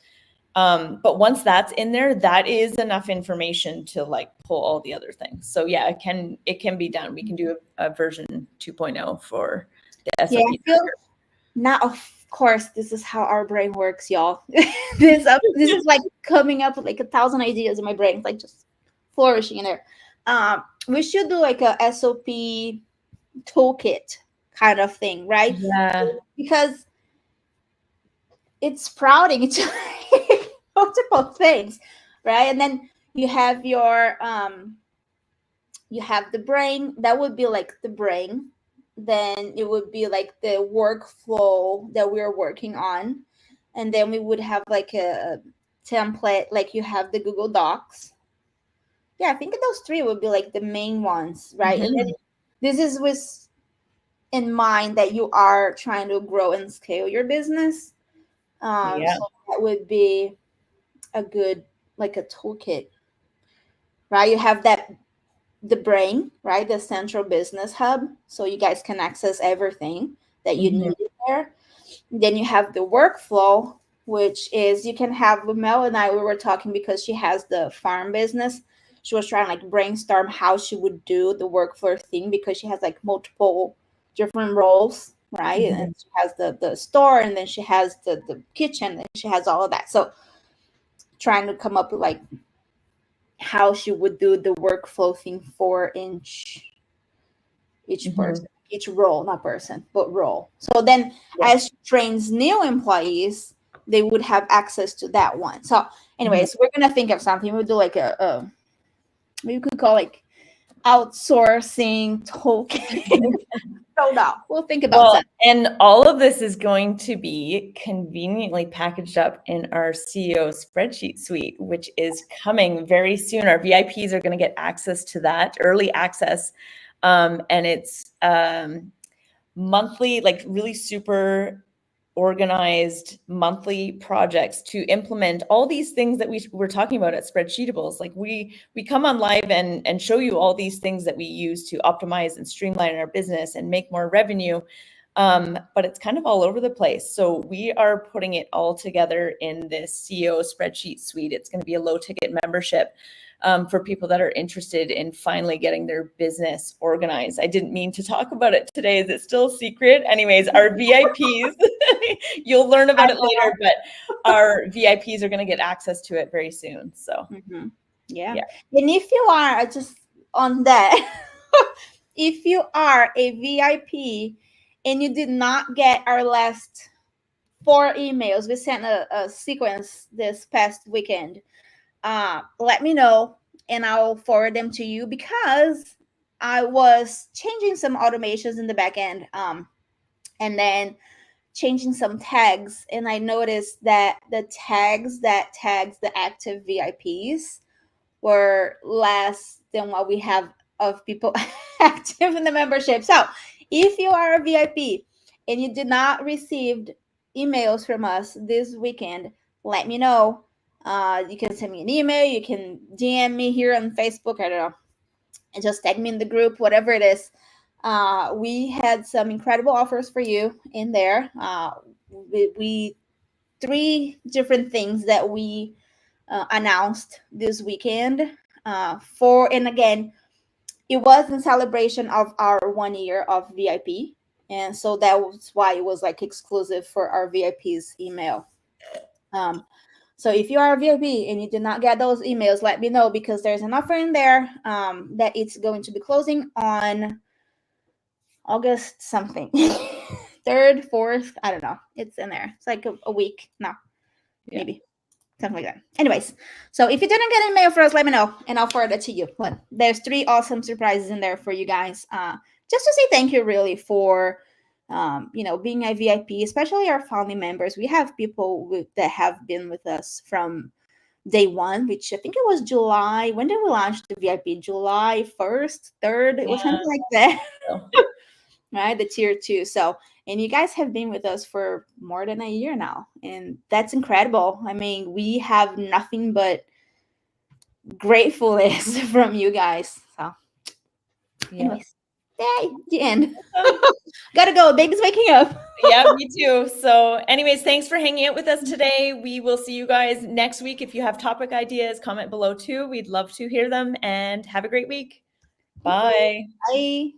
A: But once that's in there, that is enough information to like pull all the other things. So yeah, it can be done. We can do a version 2.0 for the SOP.
B: Yeah, now, of course, this is how our brain works, y'all. This is like coming up with like 1,000 ideas in my brain, like just flourishing in there. We should do like a SOP toolkit kind of thing, right?
A: Yeah.
B: Because it's sprouting into multiple things, right? And then you have you have the brain. That would be like the brain. Then it would be like the workflow that we're working on. And then we would have like template, like you have the Google Docs. Yeah, I think those three would be like the main ones, right? And then this is with in mind that you are trying to grow and scale your business. So that would be a good, like a toolkit, right? You have the brain, right? The central business hub. So you guys can access everything that you need there. Then you have the workflow, which is you can have Mel and I, we were talking because she has the farm business. She was trying to like brainstorm how she would do the workflow thing because she has like multiple different roles, right? And she has the store, and then she has the kitchen, and she has all of that. So trying to come up with like how she would do the workflow thing for each person, each role, not person, but role. So then as she trains new employees, they would have access to that one. So anyways, we're going to think of something. We'll do like a maybe we could call like outsourcing token. No, we'll think about that.
A: And all of this is going to be conveniently packaged up in our CEO spreadsheet suite, which is coming very soon. Our VIPs are going to get access to that, early access. And it's monthly, like really super organized monthly projects to implement all these things that we're talking about at Spreadsheetables. Like we come on live and show you all these things that we use to optimize and streamline our business and make more revenue. But it's kind of all over the place. So we are putting it all together in this CEO spreadsheet suite. It's going to be a low ticket membership for people that are interested in finally getting their business organized. I didn't mean to talk about it today. Is it still a secret? Anyways, our VIPs, you'll learn about it later, but our VIPs are going to get access to it very soon. So
B: yeah. And if you are just on that, if you are a VIP and you did not get our last 4 emails, we sent a sequence this past weekend. Let me know and I'll forward them to you because I was changing some automations in the back end and then changing some tags, and I noticed that the tags that tags the active VIPs were less than what we have of people active in the membership. So if you are a VIP and you did not receive emails from us this weekend, let me know. You can send me an email. You can DM me here on Facebook. I don't know. And just tag me in the group, whatever it is. We had some incredible offers for you in there. We 3 different things that we announced this weekend and again, it was in celebration of our 1 year of VIP. And so that was why it was like exclusive for our VIPs email. So if you are a VIP and you did not get those emails, let me know because there's an offer in there that it's going to be closing on August something. 3rd, 4th, I don't know. It's in there. It's like a week now, maybe. Something like that. Anyways, so if you didn't get an email for us, let me know and I'll forward it to you. But there's 3 awesome surprises in there for you guys. Just to say thank you really for being a VIP, especially our founding members. We have people that have been with us from day 1, which I think it was July. When did we launch the VIP? July 1st, 3rd? It was something like that. Right? The tier 2. So, and you guys have been with us for more than a year now. And that's incredible. I mean, we have nothing but gratefulness from you guys. So, anyways, yay, the end. Gotta go. Baby's waking up.
A: Yeah, me too. So anyways, thanks for hanging out with us today. We will see you guys next week. If you have topic ideas, comment below too. We'd love to hear them and have a great week. Bye.
B: Bye.